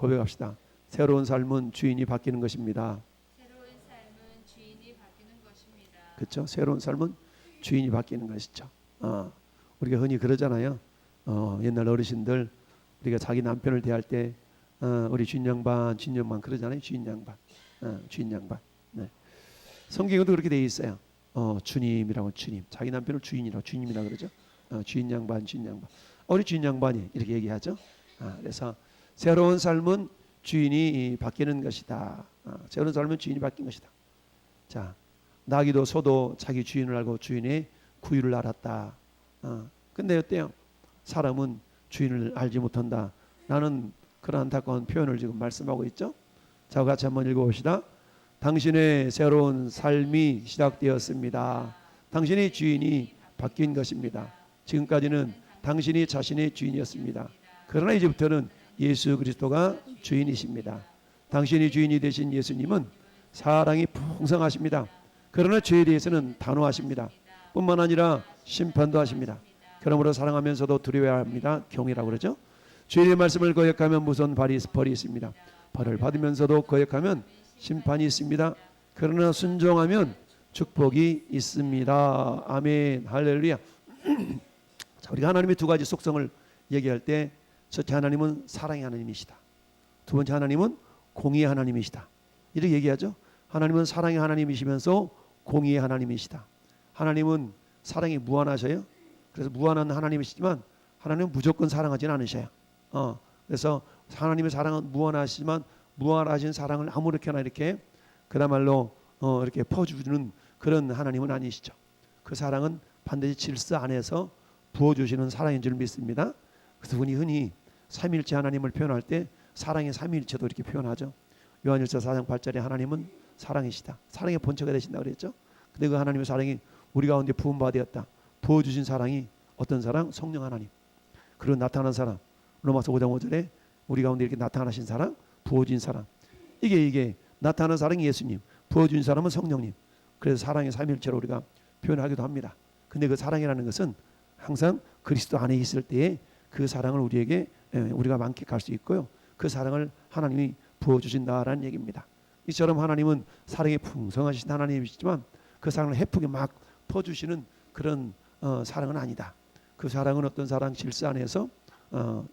고백합시다. 새로운 삶은 주인이 바뀌는 것입니다. 새로운 삶은 주인이 바뀌는 것입니다. 그렇죠? 새로운 삶은 주인이 바뀌는 것이죠. 우리가 흔히 그러잖아요. 옛날 어르신들 우리가 자기 남편을 대할 때 우리 주인 양반 그러잖아요. 주인 양반. 네. 성경에도 그렇게 돼 있어요. 주님이라고 주님. 자기 남편을 주인이라고 주님이라고 그러죠. 주인 양반. 우리 주인 양반이 이렇게 얘기하죠. 그래서 새로운 삶은 주인이 바뀌는 것이다. 새로운 삶은 주인이 바뀐 것이다. 자, 나귀도 소도 자기 주인을 알고 주인의 구유를 알았다. 근데 어때요? 사람은 주인을 알지 못한다. 나는 그런 안타까운 표현을 지금 말씀하고 있죠. 자, 같이 한번 읽어봅시다. 당신의 새로운 삶이 시작되었습니다. 당신의 주인이 바뀐 것입니다. 지금까지는 당신이 자신의 주인이었습니다. 그러나 이제부터는 예수 그리스도가 주인이십니다. 당신이 주인이 되신 예수님은 사랑이 풍성하십니다. 그러나 죄에 대해서는 단호하십니다. 뿐만 아니라 심판도 하십니다. 그러므로 사랑하면서도 두려워야 합니다. 경이라고 그러죠. 주인의 말씀을 거역하면 무서운 벌이 있습니다. 벌을 받으면서도 거역하면 심판이 있습니다. 그러나 순종하면 축복이 있습니다. 아멘. 할렐루야. 자, 우리가 하나님의 두 가지 속성을 얘기할 때 첫째, 하나님은 사랑의 하나님이시다. 두 번째, 하나님은 공의의 하나님이시다. 이렇게 얘기하죠. 하나님은 사랑의 하나님이시면서 공의의 하나님이시다. 하나님은 사랑이 무한하셔요. 그래서 무한한 하나님이시지만 하나님은 무조건 사랑하지는 않으셔요. 그래서 하나님의 사랑은 무한하시지만 무한하신 사랑을 아무렇게나 이렇게 그야말로 이렇게 퍼주는 그런 하나님은 아니시죠. 그 사랑은 반드시 질서 안에서 부어주시는 사랑인 줄 믿습니다. 그래서 우리 흔히 삼위일체 하나님을 표현할 때 사랑의 삼위일체도 이렇게 표현하죠. 요한일서 4장 8절에 하나님은 사랑이시다. 사랑의 본체가 되신다 그랬죠. 근데 그 하나님의 사랑이 우리 가운데 부음바 되었다. 부어주신 사랑이 어떤 사랑? 성령 하나님. 그리고 나타난 사랑. 로마서 5장 5절에 우리 가운데 이렇게 나타나신 사랑, 부어진 사랑. 이게 나타난 사랑이 예수님, 부어준 사람은 성령님. 그래서 사랑의 삼위일체로 우리가 표현하기도 합니다. 근데 그 사랑이라는 것은 항상 그리스도 안에 있을 때에 그 사랑을 우리가 만끽할 수 있고요. 그 사랑을 하나님이 부어주신다라는 얘기입니다. 이처럼 하나님은 사랑이 풍성하신 하나님이시지만 그 사랑을 해프게 막 퍼주시는 그런 사랑은 아니다. 그 사랑은 어떤 사랑 질서 안에서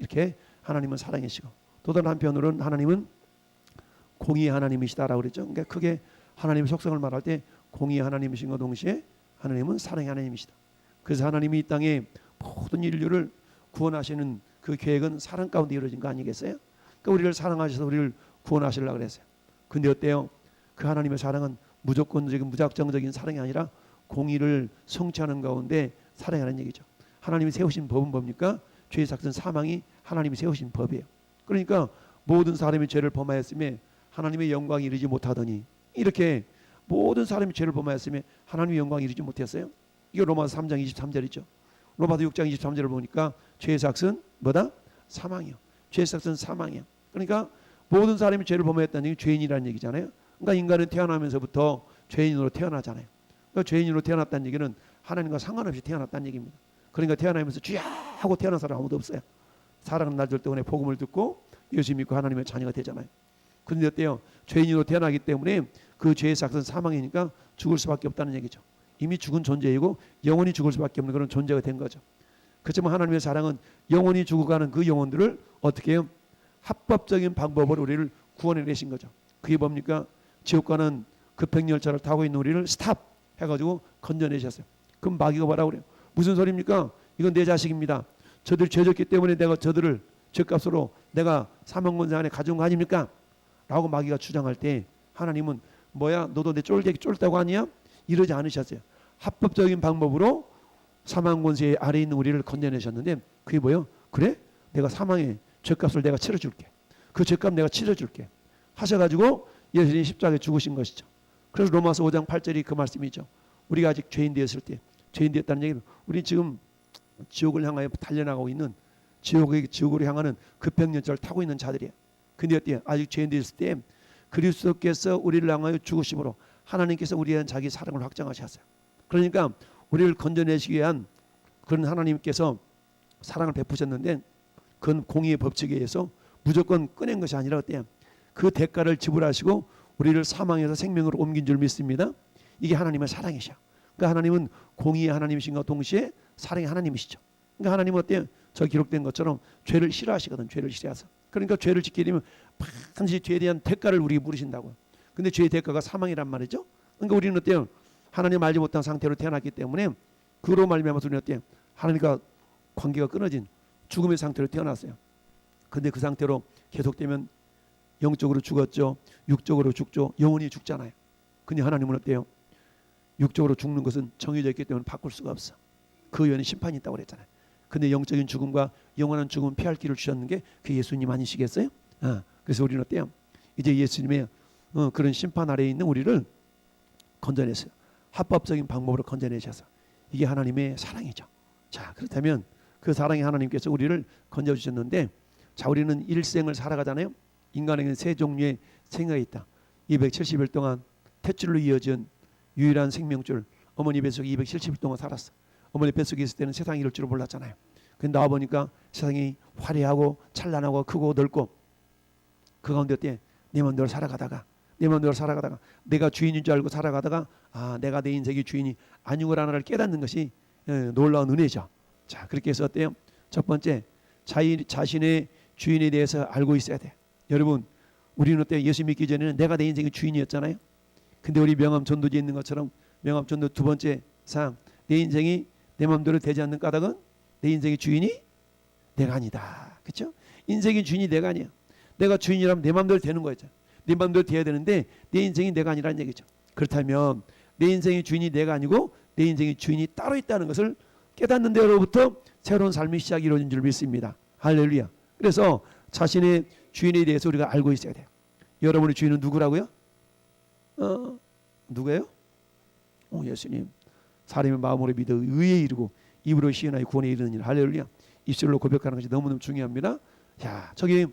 이렇게 하나님은 사랑이시고 또 다른 한편으로는 하나님은 공의의 하나님이시다라고 그랬죠. 그러니까 크게 하나님의 속성을 말할 때 공의의 하나님이신 것 동시에 하나님은 사랑의 하나님이시다. 그래서 하나님이 이 땅에 모든 인류를 구원하시는 그 계획은 사랑 가운데 이루어진 거 아니겠어요? 그러니까 우리를 사랑하셔서 우리를 구원하시려고 그랬어요. 근데 어때요? 그 하나님의 사랑은 무조건적인 무작정적인 사랑이 아니라 공의를 성취하는 가운데 사랑하는 얘기죠. 하나님이 세우신 법은 뭡니까? 죄의 삭은 사망이 하나님이 세우신 법이에요. 그러니까 모든 사람이 죄를 범하였음에 하나님의 영광이 이르지 못하더니 이렇게 모든 사람이 죄를 범하였음에 하나님의 영광이 이르지 못했어요. 이게 로마서 3장 23절이죠. 로마서 6장 23절을 보니까 죄의 삭은 뭐다? 사망이요. 죄의 삭은 사망이요. 그러니까 모든 사람이 죄를 범하였다는 얘기 죄인이라는 얘기잖아요. 그러니까 인간은 태어나면서부터 죄인으로 태어나잖아요. 그러니까 죄인으로 태어났다는 얘기는 하나님과 상관없이 태어났다는 얘기입니다. 그러니까 태어나면서 주야 하고 태어난 사람 아무도 없어요. 사랑하는 날들 때문에 복음을 듣고 예수 믿고 하나님의 자녀가 되잖아요. 그런데 어때요? 죄인으로 태어나기 때문에 그 죄의 삭은 사망이니까 죽을 수밖에 없다는 얘기죠. 이미 죽은 존재이고 영원히 죽을 수밖에 없는 그런 존재가 된 거죠. 그렇지만 하나님의 사랑은 영원히 죽어가는 그 영혼들을 어떻게 해요? 합법적인 방법으로 우리를 구원해 내신 거죠. 그게 뭡니까? 지옥 가는 급행열차를 타고 있는 우리를 스탑 해가지고 건져내셨어요. 그럼 마귀가 뭐라고 그래요? 무슨 소리입니까? 이건 내 자식입니다. 저들 죄졌기 때문에 내가 저들을 죄값으로 내가 사망권세 안에 가져온 거 아닙니까? 라고 마귀가 주장할 때 하나님은 뭐야? 너도 내 쫄다고 하냐? 이러지 않으셨어요. 합법적인 방법으로 사망권세 아래 있는 우리를 건져내셨는데 그게 뭐예요? 그래? 내가 사망의 죄값을 내가 치러줄게. 그 죄값 내가 치러줄게. 하셔가지고 예수님이 십자가에 죽으신 것이죠. 그래서 로마서 5장 8절이 그 말씀이죠. 우리가 아직 죄인 되었을 때 죄인 되었다는 얘기는 우리 지금 지옥을 향하여 달려나가고 있는 지옥으로 향하는 급행열차를 타고 있는 자들이에요. 근데 어때요? 아직 죄인 되었을 때 그리스도께서 우리를 향하여 죽으심으로 하나님께서 우리에 대한 자기 사랑을 확정하셨어요. 그러니까 우리를 건져내시기 위한 그런 하나님께서 사랑을 베푸셨는데 그건 공의의 법칙에 의해서 무조건 꺼낸 것이 아니라 어때요? 그 대가를 지불하시고 우리를 사망에서 생명으로 옮긴 줄 믿습니다. 이게 하나님의 사랑이셔. 그러니까 하나님은 공의의 하나님이신가 동시에 사랑의 하나님이시죠. 그러니까 하나님은 어때요? 저 기록된 것처럼 죄를 싫어하시거든. 죄를 싫어해서. 그러니까 죄를 짓게 되면 반드시 죄에 대한 대가를 우리에게 물으신다고요. 근데 죄의 대가가 사망이란 말이죠. 그러니까 우리는 어때요? 하나님 알지 못한 상태로 태어났기 때문에 그로 말미암아서 우리는 어때요? 하나님과 관계가 끊어진 죽음의 상태로 태어났어요. 근데 그 상태로 계속되면 영적으로 죽었죠. 육적으로 죽죠. 영원히 죽잖아요. 근데 하나님은 어때요? 육적으로 죽는 것은 정해져 있기 때문에 바꿀 수가 없어. 그 외에는 심판이 있다고 그랬잖아요. 근데 영적인 죽음과 영원한 죽음 피할 길을 주셨는 게 그 예수님 아니시겠어요? 그래서 우리는 어때요? 이제 예수님의 그런 심판 아래에 있는 우리를 건져냈어요. 합법적인 방법으로 건져내셔서. 이게 하나님의 사랑이죠. 자, 그렇다면 그 사랑의 하나님께서 우리를 건져주셨는데, 자, 우리는 일생을 살아가잖아요. 인간에게는 세 종류의 생각이 있다. 270일 동안 탯줄로 이어진 유일한 생명줄, 어머니 뱃속에 270일 동안 살았어. 어머니 뱃속에 있을 때는 세상이 이럴 줄을 몰랐잖아요. 근데 나와보니까 세상이 화려하고 찬란하고 크고 넓고, 그 가운데 어때? 내 마음대로 살아가다가 내가 주인인 줄 알고 살아가다가 내가 내 인생의 주인이 아니구나를 깨닫는 것이 놀라운 은혜죠. 자, 그렇게 해서 어때요? 첫 번째, 자신의 주인에 대해서 알고 있어야 돼. 여러분, 우리는 어때요? 예수 믿기 전에는 내가 내 인생의 주인이었잖아요. 근데 우리 명함 전도지에 있는 것처럼 명함 전도 두 번째 사항, 내 인생이 내 마음대로 되지 않는 까닭은 내 인생의 주인이 내가 아니다. 그렇죠? 인생의 주인이 내가 아니야. 내가 주인이라면 내 마음대로 되는 거였죠. 내 마음대로 돼야 되는데 내 인생이 내가 아니라는 얘기죠. 그렇다면 내 인생의 주인이 내가 아니고 내 인생의 주인이 따로 있다는 것을 깨닫는 데로부터 새로운 삶의 시작이 이루어진 줄 믿습니다. 할렐루야. 그래서 자신의 주인에 대해서 우리가 알고 있어야 돼요. 여러분의 주인은 누구라고요? 누구예요? 예수님. 사람의 마음으로 믿어 의에 이르고 입으로 시인하여 구원에 이르는 일. 할렐루야. 입술로 고백하는 것이 너무너무 중요합니다. 자, 저기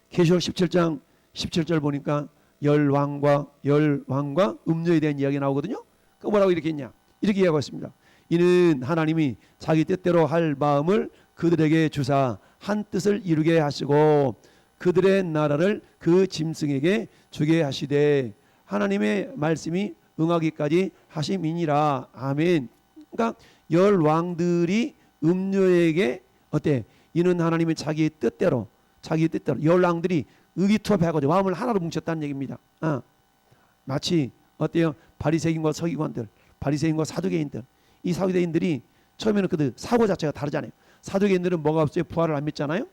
계시록 17장 17절 보니까 열왕과 음료에 대한 이야기 나오거든요. 그 뭐라고 이렇게 했냐? 이렇게 이야기하고 있습니다. 이는 하나님이 자기 뜻대로 할 마음을 그들에게 주사 한 뜻을 이루게 하시고 그들의 나라를 그 짐승에게 주게 하시되 하나님의 말씀이 응하기까지 하심이니라. 아멘. 그러니까 열 왕들이 음료에게 어때? 이는 하나님의 자기의 뜻대로 열 왕들이 의기투합해가지고 마음을 하나로 뭉쳤다는 얘기입니다. 마치 어때요? 바리새인과 서기관들, 바리새인과 사두개인들, 이 사두개인들이 처음에는 그들 사고 자체가 다르잖아요. 사두개인들은 뭐가 없어요? 부활을 안 믿잖아요.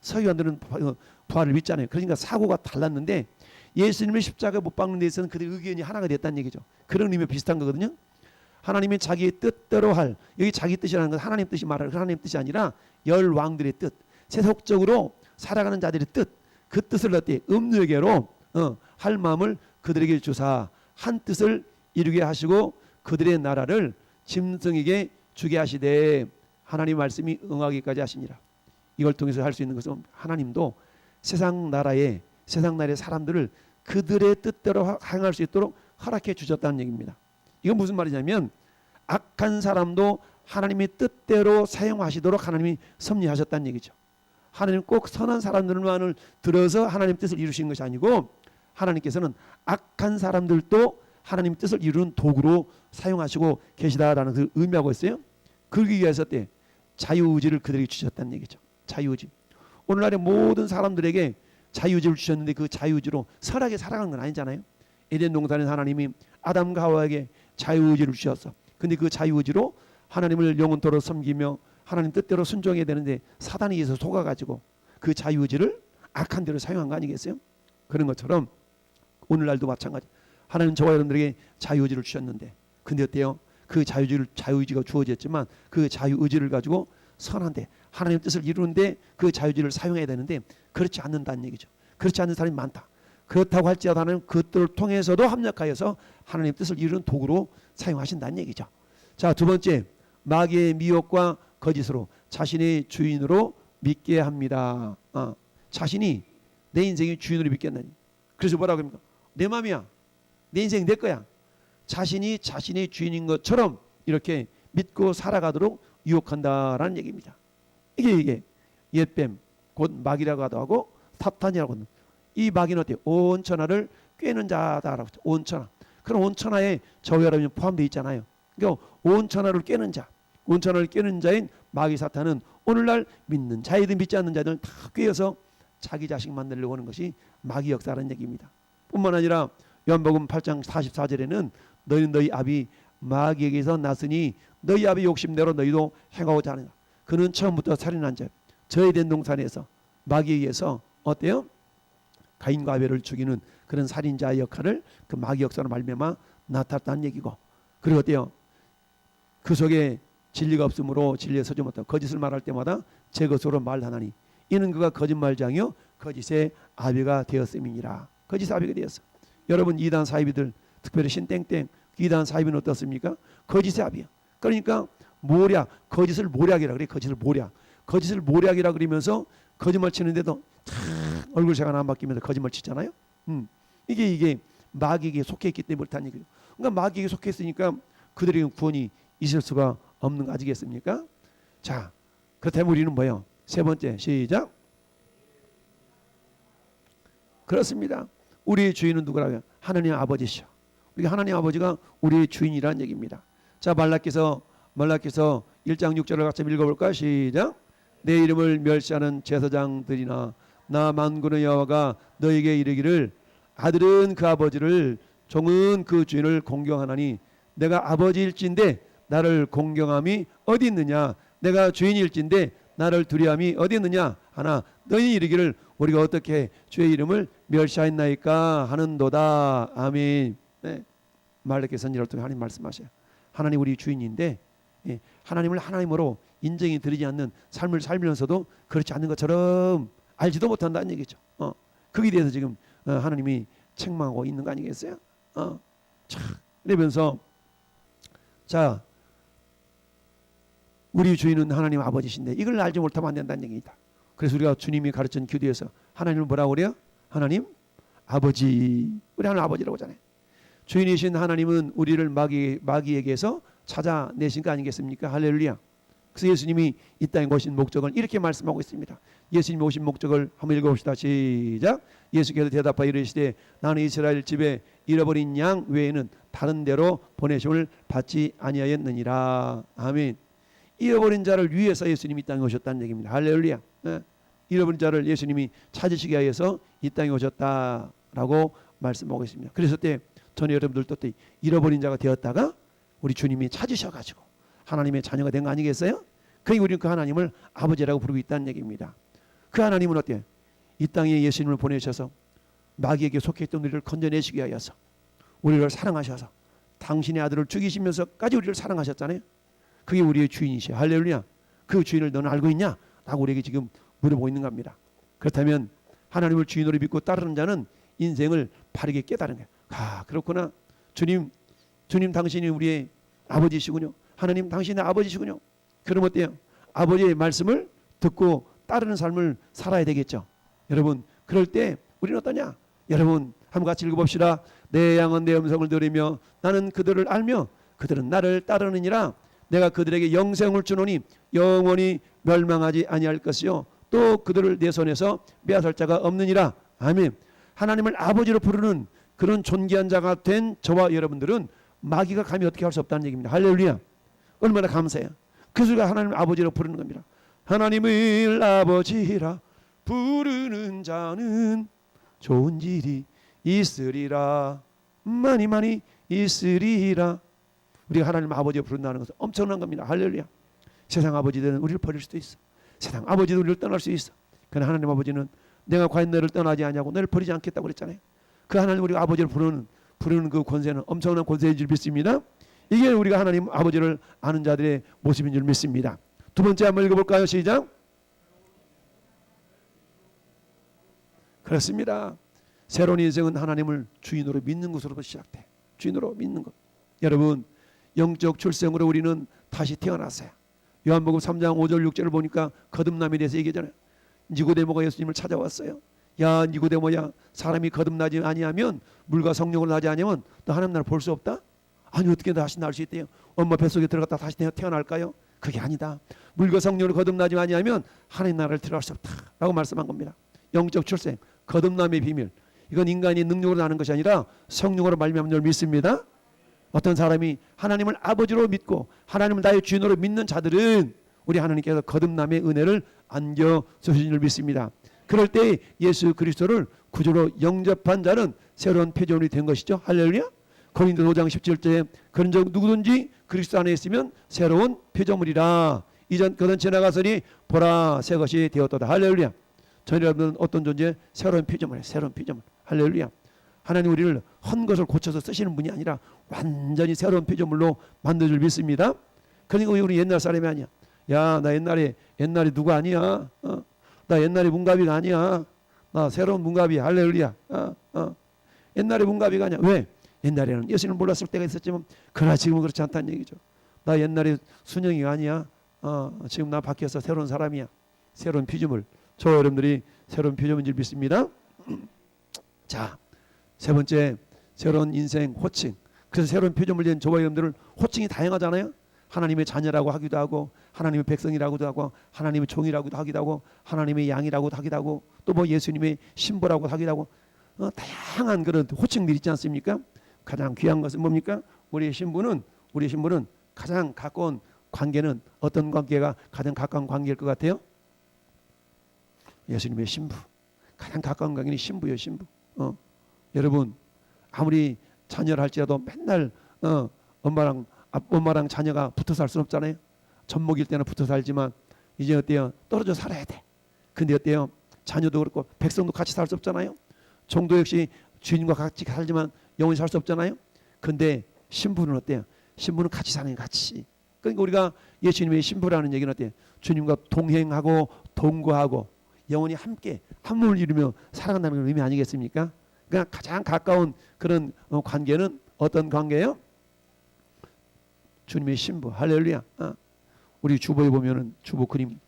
서기관들은 부활을 믿잖아요. 그러니까 사고가 달랐는데 예수님의 십자가 못 박는 데 있어서는 그들의 의견이 하나가 됐다는 얘기죠. 그런 의미가 비슷한 거거든요. 하나님의 자기의 뜻대로 할, 여기 자기 뜻이라는 건 하나님 뜻이 말하는 하나님 뜻이 아니라 열 왕들의 뜻, 세속적으로 살아가는 자들의 뜻, 그 뜻을 어때? 음료에게로 할 마음을 그들에게 주사 한 뜻을 이루게 하시고 그들의 나라를 짐승에게 주게 하시되 하나님 말씀이 응하기까지 하시니라. 이걸 통해서 할 수 있는 것은 하나님도 세상 나라의 사람들을 그들의 뜻대로 행할 수 있도록 허락해 주셨다는 얘기입니다. 이건 무슨 말이냐면 악한 사람도 하나님의 뜻대로 사용하시도록 하나님이 섭리하셨다는 얘기죠. 하나님 꼭 선한 사람들만을 들어서 하나님 뜻을 이루시는 것이 아니고 하나님께서는 악한 사람들도 하나님 뜻을 이루는 도구로 사용하시고 계시다라는 그 의미하고 있어요. 그러기 위해서 때 자유의지를 그들에게 주셨다는 얘기죠. 자유의지. 오늘날의 모든 사람들에게 자유의지를 주셨는데 그 자유의지로 선하게 살아가는 건 아니잖아요. 에덴 동산에서 하나님이 아담과 하와에게 자유의지를 주셨어. 근데 그 자유의지로 하나님을 영원토록 섬기며 하나님 뜻대로 순종해야 되는데 사단이 의해서 속아가지고 그 자유의지를 악한 대로 사용한 거 아니겠어요? 그런 것처럼 오늘날도 마찬가지. 하나님 저와 여러분들에게 자유의지를 주셨는데 근데 어때요? 그 자유의지가 주어졌지만 그 자유의지를 가지고 선한데 하나님 뜻을 이루는데 그 자유의지를 사용해야 되는데 그렇지 않는다는 얘기죠. 그렇지 않는 사람이 많다. 그렇다고 할지라도 하나님 그것들을 통해서도 합력하여서 하나님 뜻을 이루는 도구로 사용하신다는 얘기죠. 자, 두 번째, 마귀의 미혹과 거짓으로 자신의 주인으로 믿게 합니다. 자신이 내 인생의 주인으로 믿겠나니. 그래서 뭐라고 합니까? 내 맘이야. 내 인생 내 거야. 자신이 자신의 주인인 것처럼 이렇게 믿고 살아가도록 유혹한다라는 얘기입니다. 이게 옛뱀, 곧 마귀라고 하고 사탄이라고 하는 이 마귀는 어때요? 온 천하를 꿰는 자다라고 했죠. 온 천하. 그럼 온 천하에 저와 여러분이 포함되어 있잖아요. 그러니까 온 천하를 꿰는 자, 온 천하를 꿰는 자인 마귀 사탄은 오늘날 믿는 자이든 믿지 않는 자들 다 꿰어서 자기 자식 만들려고 하는 것이 마귀 역사라는 얘기입니다. 뿐만 아니라 요한복음 8장 44절에는 너희는 너희 아비 마귀에게서 났으니 너희 아비 욕심대로 너희도 행하고자 하느냐. 그는 처음부터 살인한 자, 저에덴 동산에서 마귀에 의해서 어때요? 가인과 아벨을 죽이는 그런 살인자의 역할을 그 마귀 역사로 말미암아 나타났다는 얘기고, 그리고 어때요? 그 속에 진리가 없으므로 진리에 서지 못하고 거짓을 말할 때마다 제 것으로 말하나니 이는 그가 거짓말장이요 거짓의 아비가 되었음이니라. 거짓의 아비가 되었어. 여러분 이단 사이비들 특별히 신땡땡 이단 사이비는 어떻습니까? 거짓의 아비야. 그러니까 모략, 거짓을 모략이라 그래. 거짓을 모략이라 그러면서 거짓말 치는데도 얼굴 색안 안 바뀌면서 거짓말 치잖아요. 이게 마귀에게 속해 있기 때문에 그렇다는 얘기죠. 그러니까 마귀에게 속해 있으니까 그들에게 구원이 있을 수가 없는 거 아니겠습니까? 자, 그렇다면 우리는 뭐예요? 세 번째, 시작. 그렇습니다. 우리의 주인은 누구라고요? 하나님 아버지시죠. 우리가 하나님 아버지가 우리의 주인이라는 얘기입니다. 자, 말라기서 1장 6절을 같이 읽어볼까요? 시작. 내 이름을 멸시하는 제사장들이나 나 만군의 여호와가 너에게 이르기를 아들은 그 아버지를 종은 그 주인을 공경하나니 내가 아버지일진데 나를 공경함이 어디 있느냐. 내가 주인일진데 나를 두려움이 어디 있느냐 하나 너희 이르기를 우리가 어떻게 주의 이름을 멸시하였나이까 하는도다. 아멘. 네. 말라기 선지를 통해 하나님 말씀하셔요. 하나님 우리 주인인데 하나님을 하나님으로 인정이 드리지 않는 삶을 살면서도 그렇지 않는 것처럼 알지도 못한다는 얘기죠. 거기에 대해서 지금 하나님이 책망하고 있는 거 아니겠어요? 그러면서 자, 우리 주인은 하나님 아버지신데 이걸 알지 못하면 안 된다는 얘기입니다. 그래서 우리가 주님이 가르친 기도에서 하나님을 뭐라고 그래요? 하나님 아버지. 우리 하나님 아버지라고 하잖아요. 주인이신 하나님은 우리를 마귀에게서 찾아내신 거 아니겠습니까? 할렐루야. 그래서 예수님이 이 땅에 오신 목적을 이렇게 말씀하고 있습니다. 예수님이 오신 목적을 한번 읽어봅시다. 시작. 예수께서 대답하여 이르시되 나는 이스라엘 집에 잃어버린 양 외에는 다른 데로 보내심을 받지 아니하였느니라. 아멘. 잃어버린 자를 위해서 예수님이 이 땅에 오셨다는 얘기입니다. 할렐루야. 잃어버린 자를 예수님이 찾으시기 위해서 이 땅에 오셨다라고 말씀하고 있습니다. 그래서 때 전에 여러분들도 또 잃어버린 자가 되었다가 우리 주님이 찾으셔가지고 하나님의 자녀가 된 거 아니겠어요? 그러니 우리는 그 하나님을 아버지라고 부르고 있다는 얘기입니다. 그 하나님은 어때요? 이 땅에 예수님을 보내셔서 마귀에게 속해 있던 우리를 건져내시기 위하여서 우리를 사랑하셔서 당신의 아들을 죽이시면서까지 우리를 사랑하셨잖아요. 그게 우리의 주인이시여. 할렐루야. 그 주인을 너는 알고 있냐? 라고 우리에게 지금 물어보고 있는 겁니다. 그렇다면 하나님을 주인으로 믿고 따르는 자는 인생을 바르게 깨달은 거예요. 그렇구나. 주님 당신이 우리의 아버지시군요. 하나님 당신의 아버지시군요. 그럼 어때요? 아버지의 말씀을 듣고 따르는 삶을 살아야 되겠죠. 여러분 그럴 때 우리는 어떠냐? 여러분 한번 같이 읽어봅시다. 내 양은 내 음성을 들으며 나는 그들을 알며 그들은 나를 따르느니라. 내가 그들에게 영생을 주노니 영원히 멸망하지 아니할 것이요 또 그들을 내 손에서 빼앗을 자가 없느니라. 아멘. 하나님을 아버지로 부르는 그런 존귀한 자가 된 저와 여러분들은 마귀가 감히 어떻게 할 수 없다는 얘기입니다. 할렐루야. 얼마나 감사해요. 그래서 우리가 하나님을 아버지로 부르는 겁니다. 하나님을 아버지라 부르는 자는 좋은 일이 있으리라. 많이 있으리라. 우리가 하나님 아버지로 부른다는 것은 엄청난 겁니다. 할렐루야. 세상 아버지들은 우리를 버릴 수도 있어. 세상 아버지도 우리를 떠날 수 있어. 그러나 하나님 아버지는 내가 과연 너를 떠나지 아니하고 너를 버리지 않겠다고 그랬잖아요. 그 하나님 우리가 아버지로 부르는 그 권세는 엄청난 권세인 줄 믿습니다. 이게 우리가 하나님 아버지를 아는 자들의 모습인 줄 믿습니다. 두 번째 한번 읽어볼까요? 시작. 그렇습니다. 새로운 인생은 하나님을 주인으로 믿는 것으로부터 시작돼. 주인으로 믿는 것. 여러분 영적 출생으로 우리는 다시 태어났어요. 요한복음 3장 5절 6절을 보니까 거듭남에 대해서 얘기하잖아요. 니고데모가 예수님을 찾아왔어요. 야 니고데모야, 사람이 거듭나지 아니하면 물과 성령으로 나지 아니하면 너 하나님 나라를 볼 수 없다? 아니 어떻게 다시 날 수 있대요? 엄마 뱃속에 들어갔다 다시 태어날까요? 그게 아니다. 물과 성령으로 거듭나지 아니하면 하나님 나라를 들어갈 수 없다라고 말씀한 겁니다. 영적 출생, 거듭남의 비밀. 이건 인간이 능력으로 나는 것이 아니라 성령으로 말미암는 줄 믿습니다. 어떤 사람이 하나님을 아버지로 믿고 하나님을 나의 주인으로 믿는 자들은 우리 하나님께서 거듭남의 은혜를 안겨 주시는 줄 믿습니다. 그럴 때 예수 그리스도를 구주로 영접한 자는 새로운 표정이 된 것이죠. 할렐루야. 고린도 5장 17절에 그런 적 누구든지 그리스도 안에 있으면 새로운 피조물이라. 이전 그던 지나가서니 보라 새 것이 되었도다. 할렐루야. 저희 여러분은 어떤 존재? 새로운 피조물이에요. 새로운 피조물. 할렐루야. 하나님 우리를 헌 것을 고쳐서 쓰시는 분이 아니라 완전히 새로운 피조물로 만들 줄 믿습니다. 그러니까 우리 옛날 사람이 아니야. 야, 나 옛날에 누구 아니야. 나 옛날에 문갑이가 아니야. 나 새로운 문갑이. 할렐루야. 옛날에 문갑이가 아니야. 왜? 옛날에는 예수님을 몰랐을 때가 있었지만 그러나 지금은 그렇지 않다는 얘기죠. 나 옛날에 순영이가 아니야. 지금 나 바뀌어서 새로운 사람이야. 새로운 피조물. 저 여러분들이 새로운 피조물인 줄 믿습니다. 자, 세 번째, 새로운 인생 호칭. 그래서 새로운 피조물 된 저와 여러분들은 호칭이 다양하잖아요. 하나님의 자녀라고 하기도 하고, 하나님의 백성이라고도 하고, 하나님의 종이라고도 하기도 하고, 하나님의 양이라고도 하기도 하고, 또 뭐 예수님의 신부라고 하기도 하고, 다양한 그런 호칭들이 있지 않습니까? 가장 귀한 것은 뭡니까? 우리의 신부는 가장 가까운 관계는 어떤 관계가 가장 가까운 관계일 것 같아요? 예수님의 신부. 가장 가까운 관계는 신부예요, 신부. 여러분, 아무리 자녀를 할지라도 맨날 엄마랑 자녀가 붙어 살 수는 없잖아요. 젖먹일 때는 붙어 살지만 이제 어때요? 떨어져 살아야 돼. 근데 어때요? 자녀도 그렇고 백성도 같이 살 수 없잖아요. 종도 역시 주인과 같이 살지만 영원히 살 수 없잖아요. 근데 신부는 어때요? 신부는 같이 사는 같이. 그러니까 우리가 예수님의 신부라는 얘기는 어때요? 주님과 동행하고 동거하고 영원히 함께 한 몸을 이루며 살아간다는 의미 아니겠습니까? 그러니까 가장 가까운 그런 관계는 어떤 관계예요? 주님의 신부. 할렐루야. 우리 주보에 보면은 주보 그림.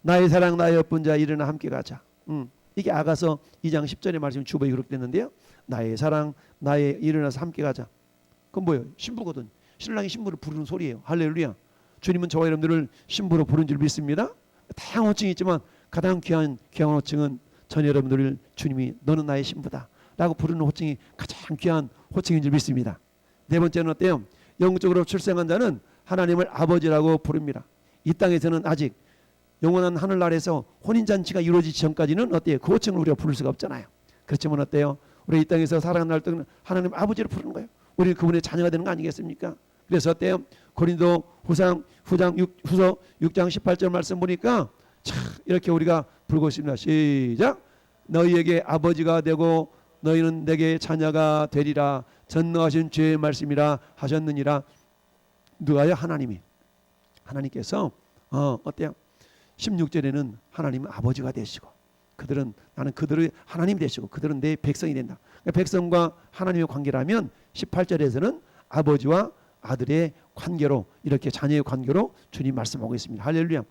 나의 사랑 나의 예쁜 자 일어나 함께 가자. 이게 아가서 2장 10절의 말씀이 주보에 기록됐는데요. 나의 사랑 나의 일어나서 함께 가자. 그건 뭐예요? 신부거든. 신랑이 신부를 부르는 소리예요. 할렐루야. 주님은 저와 여러분들을 신부로 부른 줄 믿습니다. 다양한 호칭이 있지만 가장 귀한 호칭은 전 여러분들을 주님이 너는 나의 신부다 라고 부르는 호칭이 가장 귀한 호칭인 줄 믿습니다. 네 번째는 어때요? 영적으로 출생한 자는 하나님을 아버지라고 부릅니다. 이 땅에서는 아직 영원한 하늘나라에서 혼인잔치가 이루어지기 전까지는 어때요? 그 호칭을 우리가 부를 수가 없잖아요. 그렇지만 어때요? 우리 이 땅에서 살아가는 때는 하나님 아버지를 부르는 거예요. 우리는 그분의 자녀가 되는 거 아니겠습니까? 그래서 어때요? 고린도 후서 6장 18절 말씀 보니까 참 이렇게 우리가 부르고 있습니다. 시작. 너희에게 아버지가 되고 너희는 내게 자녀가 되리라. 전능하신 주의 말씀이라 하셨느니라. 누가요? 하나님께서 어때요? 16절에는 하나님은 아버지가 되시고 나는 그들의 하나님이 되시고 그들은 내 백성이 된다. 그러니까 백성과 하나님의 관계라면 18절에서는 아버지와 아들의 관계로 이렇게 자녀의 관계로 주님 말씀하고 있습니다. 할렐루야.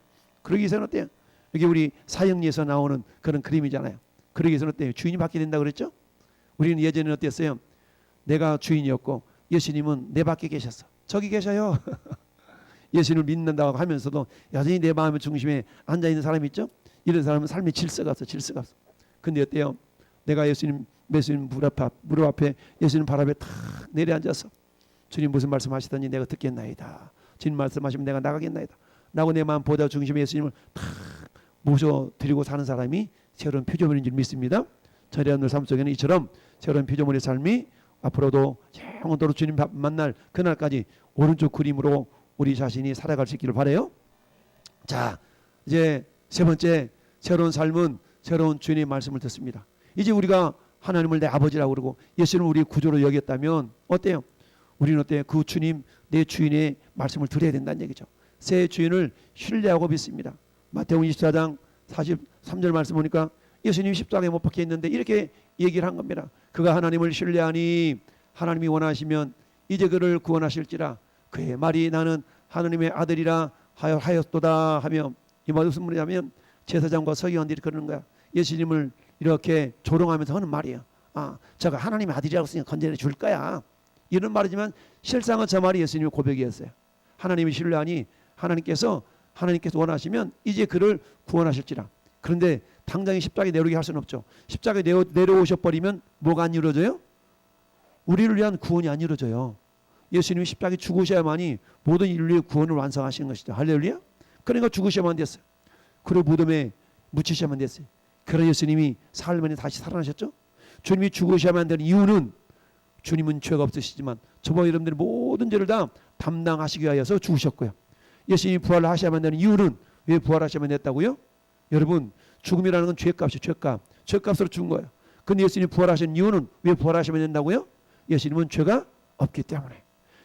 그러기 위해서는 어때요? 여기 우리 사형리에서 나오는 그런 그림이잖아요. 그러기 위해서는 어때요? 주인이 바뀌게 된다 그랬죠? 우리는 예전에는 어땠어요? 내가 주인이었고 예수님은 내 밖에 계셨어. 저기 계셔요. 예수님을 믿는다고 하면서도 여전히 내 마음의 중심에 앉아있는 사람이 있죠? 이런 사람은 삶의 질서가 없어. 근데 어때요? 내가 예수님 무릎 앞에 예수님 발 앞에 탁 내려앉아서 주님 무슨 말씀하시더니 내가 듣겠나이다. 주님 말씀하시면 내가 나가겠나이다. 라고 내 마음 보다 중심에 예수님을 탁 모셔드리고 사는 사람이 새로운 피조물인 줄 믿습니다. 저희 여러분들 삶 속에는 이처럼 새로운 피조물의 삶이 앞으로도 영원토록 주님 만날 그날까지 오른쪽 그림으로 우리 자신이 살아갈 수 있기를 바라요. 자, 이제 세 번째 새로운 삶은 새로운 주님의 말씀을 듣습니다. 이제 우리가 하나님을 내 아버지라고 그러고 예수님을 우리 구조로 여겼다면 어때요? 우리는 어때요? 그 주님 내 주인의 말씀을 들어야 된다는 얘기죠. 새 주인을 신뢰하고 믿습니다. 마태복음 24장 43절 말씀 보니까 예수님이 십자가에 못 박혀 있는데 이렇게 얘기를 한 겁니다. 그가 하나님을 신뢰하니 하나님이 원하시면 이제 그를 구원하실지라. 그의 말이 나는 하나님의 아들이라 하였도다 하며 이 말이 무슨 말이냐면 제사장과 서기관들이 그러는 거야. 예수님을 이렇게 조롱하면서 하는 말이에요. 저가 하나님의 아들이라고 쓰니까 건져내 줄 거야. 이런 말이지만 실상은 저 말이 예수님의 고백이었어요. 하나님이 신뢰하니 하나님께서 원하시면 이제 그를 구원하실지라. 그런데 당장에 십자가에 내려오게 할 수는 없죠. 십자가에 내려오셔버리면 뭐가 안 이루어져요? 우리를 위한 구원이 안 이루어져요. 예수님이 십자가에 죽으셔야만이 모든 인류의 구원을 완성하시는 것이죠. 할렐루야. 그러니까 죽으셔야만 됐어요. 그리고 무덤에 묻히셔야만 됐어요. 그러나 예수님이 사흘 만에 다시 살아나셨죠. 주님이 죽으셔야만 되는 이유는 주님은 죄가 없으시지만 저와 여러분들의 모든 죄를 다 담당하시기 위하여서 죽으셨고요. 예수님이 부활을 하셔야만 되는 이유는 왜 부활하셔야만 됐다고요? 여러분, 죽음이라는 건 죄값이에요. 죄값으로 죽은 거예요. 근데 예수님이 부활하신 이유는 왜 부활하셔야만 된다고요? 예수님은 죄가 없기 때문에.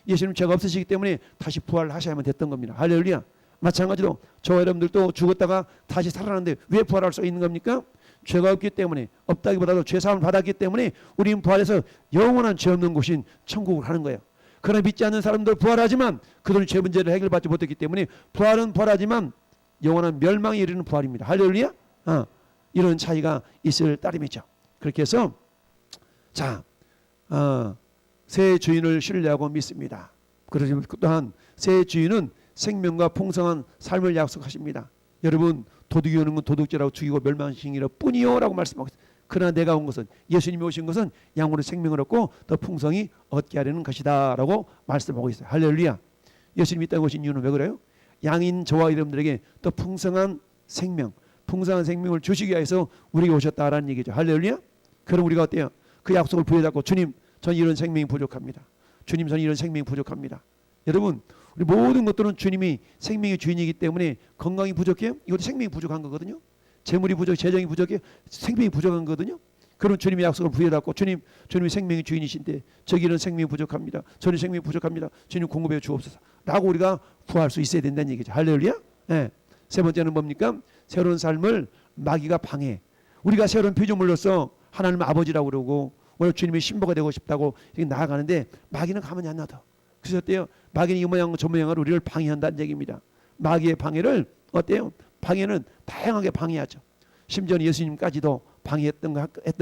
예수님 죄가 없으시기 때문에 다시 부활을 하셔야만 됐던 겁니다. 할렐루야. 마찬가지로 저와 여러분들도 죽었다가 다시 살아났는데 왜 부활할 수 있는 겁니까? 죄가 없기 때문에, 없다기보다도 죄사함을 받았기 때문에 우리는 부활해서 영원한 죄 없는 곳인 천국을 가는 거예요. 그러나 믿지 않는 사람들 부활하지만 그들은 죄 문제를 해결받지 못했기 때문에 부활은 부활하지만 영원한 멸망에 이르는 부활입니다. 할렐루야. 이런 차이가 있을 따름이죠. 그렇게 해서 새 주인을 신뢰하고 믿습니다. 그러지만 또한 새 주인은 생명과 풍성한 삶을 약속하십니다. 여러분, 도둑이 오는 건 도둑질하고 죽이고 멸망시키기로 뿐이요 라고 말씀하고 있어요. 그러나 내가 온 것은, 예수님이 오신 것은 양으로 생명을 얻고 더 풍성히 얻게 하려는 것이다 라고 말씀하고 있어요. 할렐루야. 예수님이 이 땅에 오신 이유는 왜 그래요? 양인 저와 여러분들에게 더 풍성한 생명을 주시기 위해서 우리에게 오셨다라는 얘기죠. 할렐루야. 그럼 우리가 어때요? 그 약속을 부여잡고, 주님, 전 이런 생명이 부족합니다. 주님, 전 이런 생명이 부족합니다. 여러분, 우리 모든 것들은 주님이 생명의 주인이기 때문에 건강이 부족해요? 이것도 생명이 부족한 거거든요. 재물이 부족해, 재정이 부족해, 생명이 부족한 거거든요. 그럼 주님의 약속을 부여잡고, 주님이 생명의 주인이신데 저기 이런 생명이 부족합니다. 저는 생명이 부족합니다. 주님 공급해 주옵소서 라고 우리가 구할 수 있어야 된다는 얘기죠. 할렐루야. 네. 세 번째는 뭡니까? 새로운 삶을 마귀가 방해. 우리가 새로운 피조물로서 하나님 아버지라고 그러고 오늘 주님의 신부가 되고 싶다고 이렇게 나아가는데 마귀는 가만히 안 놔둬. 그래서 어때요? 마귀는 이 모양 저 모양으로 우리를 방해한다는 얘기입니다. 마귀의 방해를 어때요? 방해는 다양하게 방해하죠. 심지어 예수님까지도 방해했던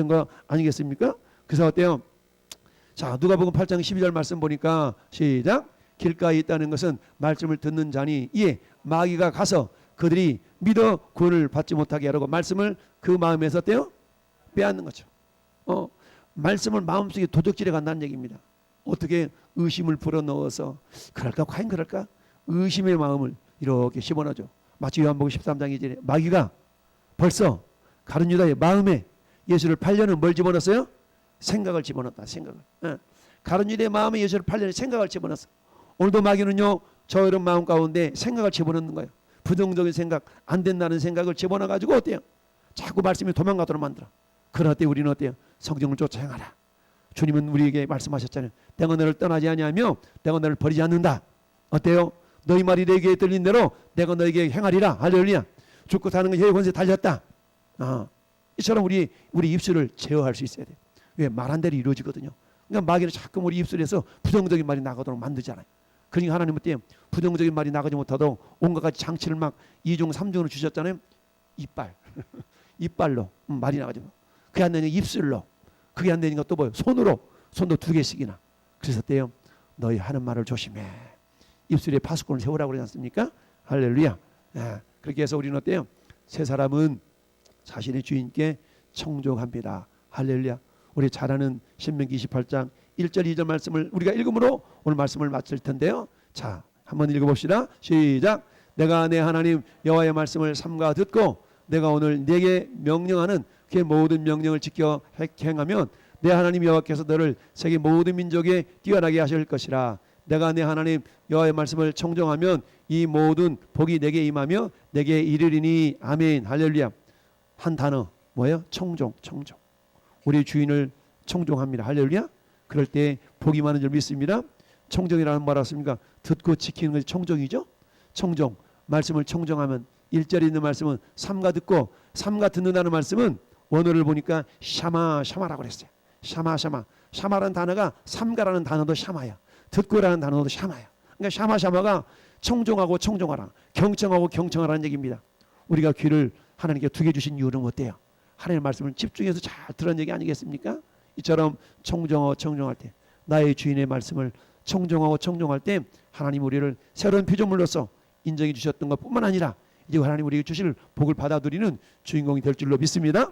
거 아니겠습니까? 그래서 어때요? 자, 누가복음 8장 12절 말씀 보니까 시작. 길가에 있다는 것은 말씀을 듣는 자니 이에 마귀가 가서 그들이 믿어 구원을 받지 못하게 하라고 말씀을 그 마음에서 어때요? 빼앗는 거죠. 말씀을 마음속에 도적질해 간다는 얘기입니다. 어떻게 의심을 불어넣어서 그럴까? 과연 그럴까? 의심의 마음을 이렇게 심어넣죠. 마치 요한복음 13장 2절에 마귀가 벌써 가룟 유다의 마음에 예수를 팔려는 뭘 집어넣었어요? 생각을 집어넣었다. 생각을. 가룟 유다의 마음에 예수를 팔려는 생각을 집어넣었어. 오늘도 마귀는요, 저 이런 마음 가운데 생각을 집어넣는 거예요. 부정적인 생각, 안 된다는 생각을 집어넣어가지고 어때요? 자꾸 말씀이 도망가도록 만들어. 그럴 때 우리는 어때요? 성경을 쫓아 행하라. 주님은 우리에게 말씀하셨잖아요. 내가 너를 떠나지 아니하며 내가 너를 버리지 않는다. 어때요? 너희 말이 내게 들린 대로 내가 너에게 행하리라. 할렐루야. 죽고 사는 건 혀의 권세 달렸다. 이처럼 우리 입술을 제어할 수 있어야 돼. 왜? 말한 대로 이루어지거든요. 그러니까 마귀는 자꾸 우리 입술에서 부정적인 말이 나가도록 만들잖아요. 그러니까 하나님은 어때요? 부정적인 말이 나가지 못하도록 온갖 가지 장치를 막 2중 3중으로 주셨잖아요. 이빨로 말이 나가지 못. 그게 안 되니까 입술로. 그게 안 되니까 또 뭐예요? 손도 2개씩이나. 그래서 어때요? 너희 하는 말을 조심해. 입술에 파수꾼을 세우라고 그러지 않습니까? 할렐루야. 그렇게 해서 우리는 어때요? 새 사람은 자신의 주인께 청종합니다. 할렐루야. 우리 잘 아는 신명기 28장 1절 2절 말씀을 우리가 읽음으로 오늘 말씀을 마칠 텐데요. 자, 한번 읽어봅시다. 시작. 내가 내 하나님 여호와의 말씀을 삼가 듣고 내가 오늘 네게 명령하는 그 모든 명령을 지켜 행하면 내 하나님 여호와께서 너를 세계 모든 민족에 뛰어나게 하실 것이라. 내가 내 하나님 여호와의 말씀을 청종하면 이 모든 복이 내게 임하며 내게 이르리니. 아멘. 할렐루야. 한 단어 뭐예요? 청종. 우리 주인을 청종합니다. 할렐루야. 그럴 때 복이 많은 줄 믿습니다. 청종이라는 말 알았습니까? 듣고 지키는 것이 청종이죠. 청종. 말씀을 청종하면 1절에 있는 말씀은 삼가 듣고, 삼가 듣는다는 말씀은 원어를 보니까 샤마라고 그랬어요. 샤마라는 단어가 삼가라는 단어도 샤마야. 듣고라는 단어도 샤마야. 그러니까 샤마가 청종하고 청종하라, 경청하고 경청하라는 얘기입니다. 우리가 귀를 하나님께 두게 주신 이유는 어때요? 하나님의 말씀을 집중해서 잘 들은 얘기 아니겠습니까? 이처럼 청종할 때, 나의 주인의 말씀을 청종하고 청종할 때 하나님 우리를 새로운 피조물로서 인정해 주셨던 것뿐만 아니라 이제 하나님 우리에게 주실 복을 받아들이는 주인공이 될 줄로 믿습니다.